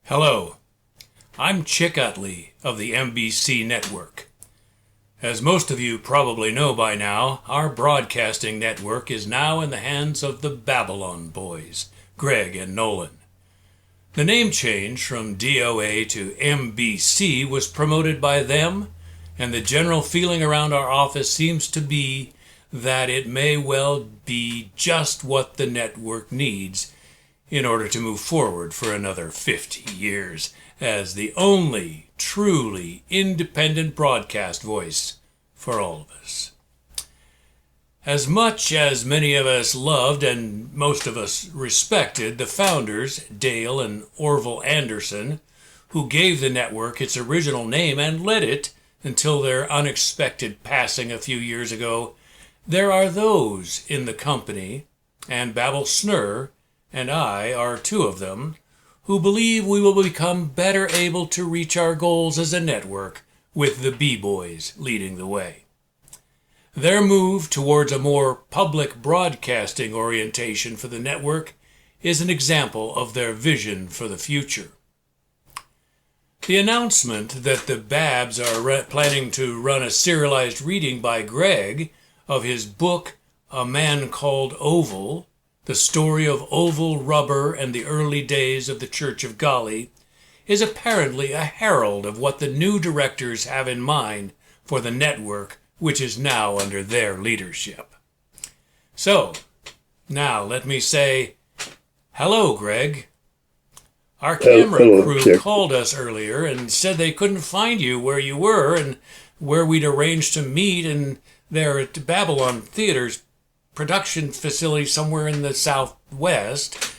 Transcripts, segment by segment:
Hello, I'm Chic Uttley of the MBC Network. As most of you probably know by now, our broadcasting network is now in the hands of the Babylon boys, Greg and Nolan. The name change from DOA to MBC was promoted by them, and the general feeling around our office seems to be that it may well be just what the network needs in order to move forward for another 50 years as the only truly independent broadcast voice for all of us. As much as many of us loved and most of us respected the founders, Dale and Orville Anderson, who gave the network its original name and led it until their unexpected passing a few years ago, there are those in the company, and Babel Snur and I are two of them, who believe we will become better able to reach our goals as a network with the B-Boys leading the way. Their move towards a more public broadcasting orientation for the network is an example of their vision for the future. The announcement that the Babs are planning to run a serialized reading by Greg of his book, A Man Called Oval, The Story of Oval Rubber and the Early Days of the Church of Golly, is apparently a herald of what the new directors have in mind for the network, which is now under their leadership. So, now let me say, hello, Greg. Our camera crew called us earlier and said they couldn't find you where you were and where we'd arranged to meet, and there at Babylon Theater's production facility somewhere in the southwest,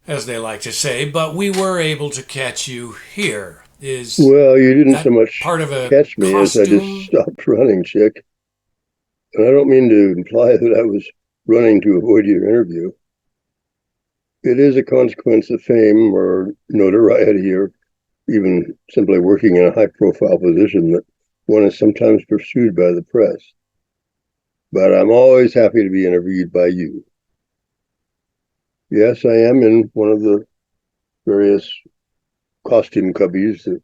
as they like to say, but we were able to catch you here. Well, you didn't so much part of a catch me costume? As I just stopped running, Chick. And I don't mean to imply that I was running to avoid your interview. It is a consequence of fame or notoriety or even simply working in a high-profile position that one is sometimes pursued by the press. But I'm always happy to be interviewed by you. Yes, I am in one of the various costume cubbies that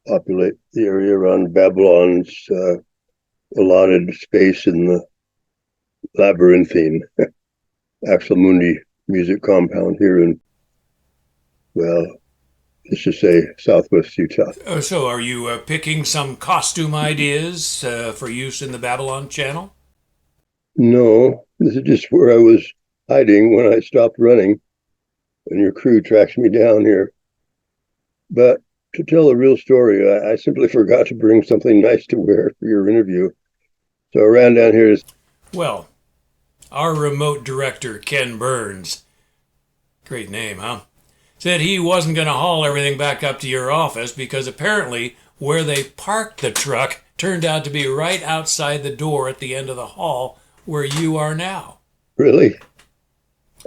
populate the area around Babylon's allotted space in the labyrinthine Axel Mundi music compound here in, well, let's just say southwest Utah. So are you picking some costume ideas for use in the Babylon channel? No, this is just where I was hiding when I stopped running and your crew tracked me down here. But to tell the real story, I simply forgot to bring something nice to wear for your interview. So I ran down here to... Well, our remote director, Ken Burns, great name, huh? Said he wasn't going to haul everything back up to your office because apparently where they parked the truck turned out to be right outside the door at the end of the hall where you are now. Really?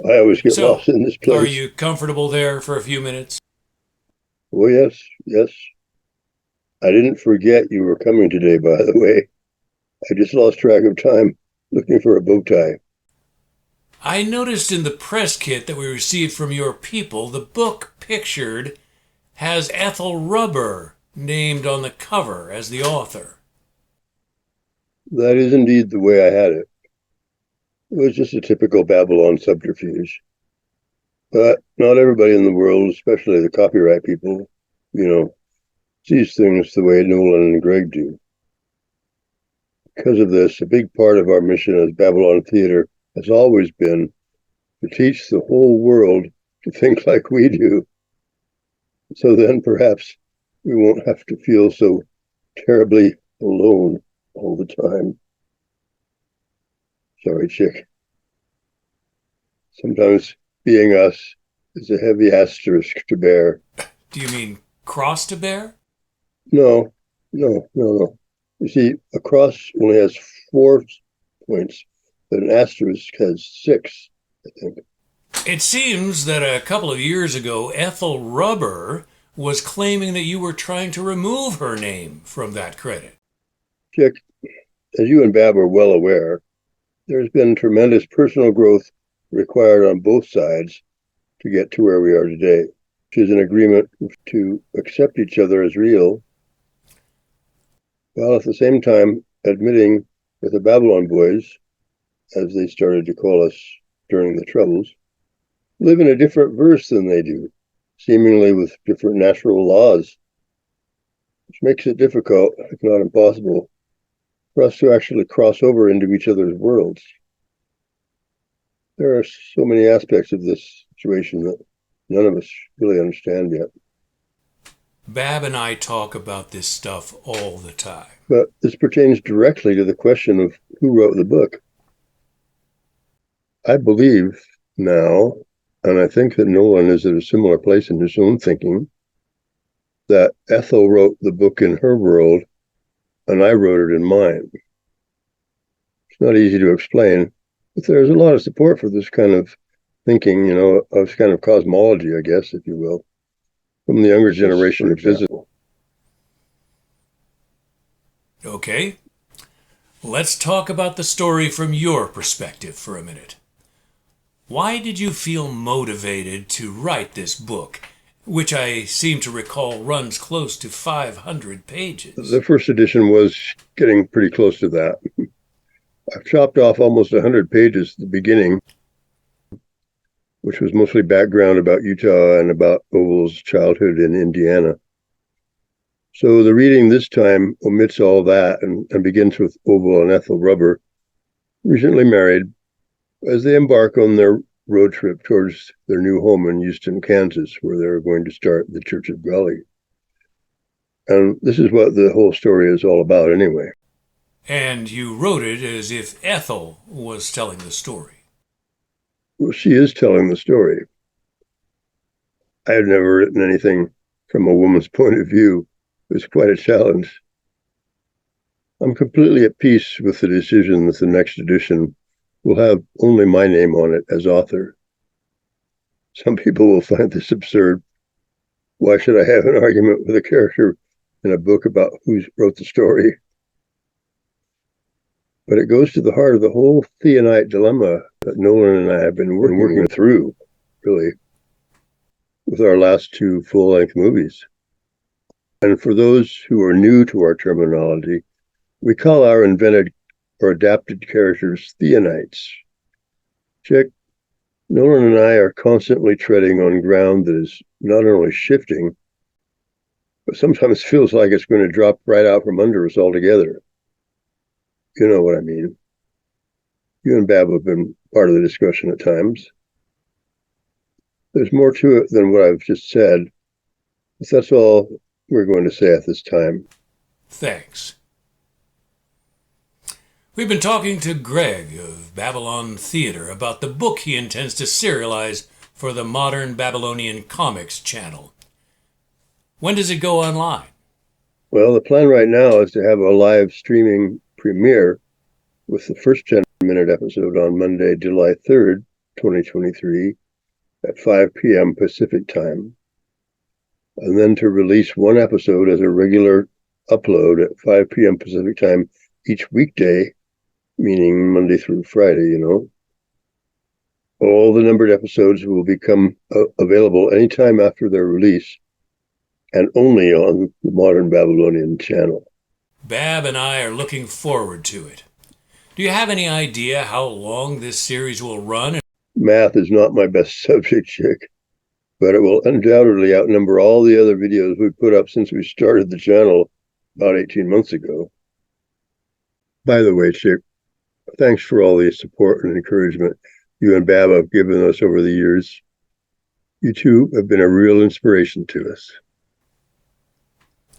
I always get lost in this place. Are you comfortable there for a few minutes? Oh, yes. I didn't forget you were coming today, by the way. I just lost track of time looking for a bow tie. I noticed in the press kit that we received from your people, the book pictured has Ethel Rubber named on the cover as the author. That is indeed the way I had it. It was just a typical Babylon subterfuge. But not everybody in the world, especially the copyright people, sees things the way Nolan and Greg do. Because of this, a big part of our mission as Babylon Theater has always been to teach the whole world to think like we do. So then perhaps we won't have to feel so terribly alone all the time. Sorry, Chick. Sometimes being us is a heavy asterisk to bear. Do you mean cross to bear? No. You see, a cross only has 4 points, but an asterisk has 6, I think. It seems that a couple of years ago, Ethel Rubber was claiming that you were trying to remove her name from that credit. Chick, as you and Bab are well aware, there's been tremendous personal growth required on both sides to get to where we are today. is an agreement to accept each other as real, while at the same time admitting that the Babylon boys, as they started to call us during the Troubles, live in a different verse than they do, seemingly with different natural laws, which makes it difficult, if not impossible, for us to actually cross over into each other's worlds. There are so many aspects of this situation that none of us really understand yet. Bab and I talk about this stuff all the time. But this pertains directly to the question of who wrote the book. I believe now, and I think that Nolan is at a similar place in his own thinking, that Ethel wrote the book in her world and I wrote it in mine. It's not easy to explain, but there's a lot of support for this kind of thinking, of kind of cosmology, I guess, if you will, from the younger generation of physicists. Okay, let's talk about the story from your perspective for a minute. Why did you feel motivated to write this book, which I seem to recall runs close to 500 pages? The first edition was getting pretty close to that. I've chopped off almost 100 pages at the beginning, which was mostly background about Utah and about Oval's childhood in Indiana. So the reading this time omits all that and begins with Oval and Ethel Rubber, recently married, as they embark on their road trip towards their new home in Houston, Kansas, where they're going to start the Church of Golly. And this is what the whole story is all about anyway. And you wrote it as if Ethel was telling the story. Well, she is telling the story. I had never written anything from a woman's point of view. It was quite a challenge. I'm completely at peace with the decision that the next edition will have only my name on it as author. Some people will find this absurd. Why should I have an argument with a character in a book about who wrote the story? But it goes to the heart of the whole Theonite dilemma that Nolan and I have been working through, really, with our last two full-length movies. And for those who are new to our terminology, we call our invented or adapted characters Theonites. Check, Nolan and I are constantly treading on ground that is not only shifting, but sometimes feels like it's going to drop right out from under us altogether. You know what I mean. You and Bab have been part of the discussion at times. There's more to it than what I've just said, but that's all we're going to say at this time. Thanks. We've been talking to Greg of Babylon Theater about the book he intends to serialize for the Modern Babylonian Comics channel. When does it go online? Well, the plan right now is to have a live streaming premiere with the first 10-minute episode on Monday, July 3rd, 2023 at 5 p.m. Pacific time. And then to release one episode as a regular upload at 5 p.m. Pacific time each weekday, meaning Monday through Friday, All the numbered episodes will become available anytime after their release and only on the Modern Babylonian channel. Bab and I are looking forward to it. Do you have any idea how long this series will run? Math is not my best subject, Chick, but it will undoubtedly outnumber all the other videos we've put up since we started the channel about 18 months ago. By the way, Chick, thanks for all the support and encouragement you and Bab have given us over the years. You two have been a real inspiration to us.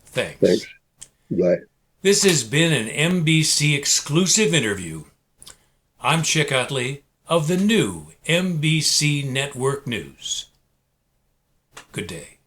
Thanks. Bye. This has been an MBC exclusive interview. I'm Chic Uttley of the new MBC Network News. Good day.